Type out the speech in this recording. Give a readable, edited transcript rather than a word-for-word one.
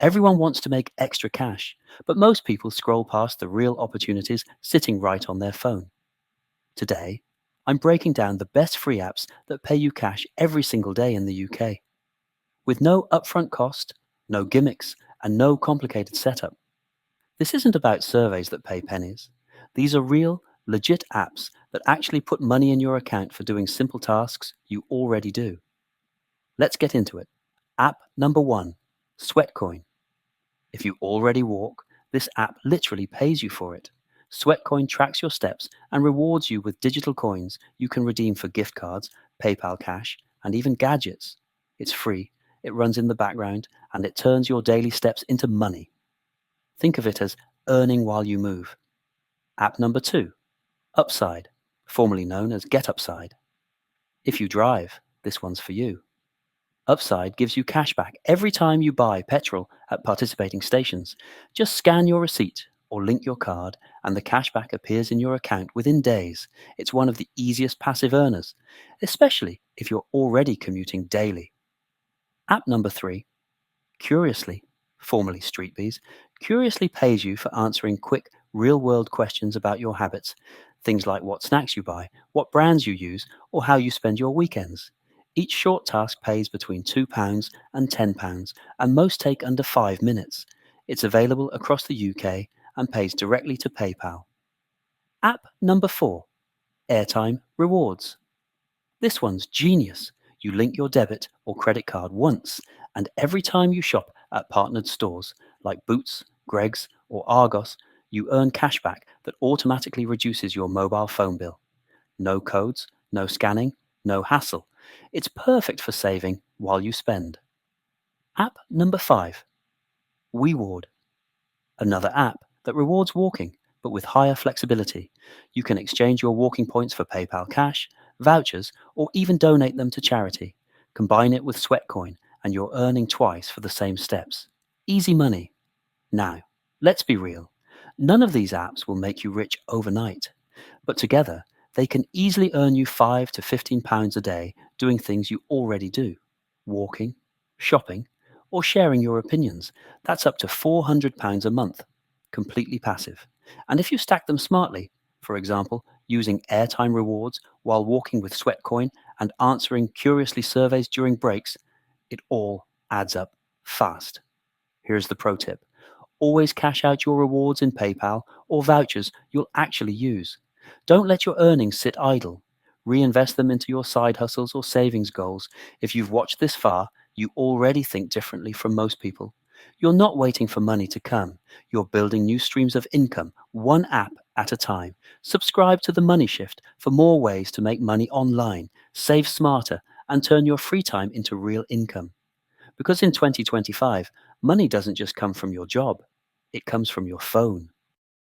Everyone wants to make extra cash, but most people scroll past the real opportunities sitting right on their phone. Today, I'm breaking down the best free apps that pay you cash every single day in the UK, with no upfront cost, no gimmicks, and no complicated setup. This isn't about surveys that pay pennies. These are real, legit apps that actually put money in your account for doing simple tasks you already do. Let's get into it. App number 1, Sweatcoin. If you already walk, this app literally pays you for it. Sweatcoin tracks your steps and rewards you with digital coins you can redeem for gift cards, PayPal cash, and even gadgets. It's free, it runs in the background, and it turns your daily steps into money. Think of it as earning while you move. App number 2, Upside, formerly known as Get Upside. If you drive, this one's for you. Upside gives you cash back every time you buy petrol at participating stations. Just scan your receipt or link your card, and the cashback appears in your account within days. It's one of the easiest passive earners, especially if you're already commuting daily. App number 3, Curiously, formerly Streetbees, Curiously pays you for answering quick, real-world questions about your habits, things like what snacks you buy, what brands you use, or how you spend your weekends. Each short task pays between £2 and £10, and most take under 5 minutes. It's available across the UK and pays directly to PayPal. App number 4, Airtime Rewards. This one's genius. You link your debit or credit card once, and every time you shop at partnered stores like Boots, Greggs, or Argos, you earn cashback that automatically reduces your mobile phone bill. No codes, no scanning, no hassle. It's perfect for saving while you spend. App number 5, WeWard. Another app that rewards walking, but with higher flexibility. You can exchange your walking points for PayPal cash, vouchers, or even donate them to charity. Combine it with Sweatcoin, and you're earning twice for the same steps. Easy money. Now, let's be real. None of these apps will make you rich overnight, but together they can easily earn you £5 to £15 a day doing things you already do. Walking, shopping, or sharing your opinions. That's up to £400 a month, completely passive. And if you stack them smartly, for example, using airtime rewards while walking with Sweatcoin and answering Curiously surveys during breaks, it all adds up fast. Here's the pro tip. Always cash out your rewards in PayPal or vouchers you'll actually use. Don't let your earnings sit idle. Reinvest them into your side hustles or savings goals. If you've watched this far, you already think differently from most people. You're not waiting for money to come. You're building new streams of income, one app at a time. Subscribe to The Money Shift for more ways to make money online, save smarter, and turn your free time into real income. Because in 2025, money doesn't just come from your job, it comes from your phone.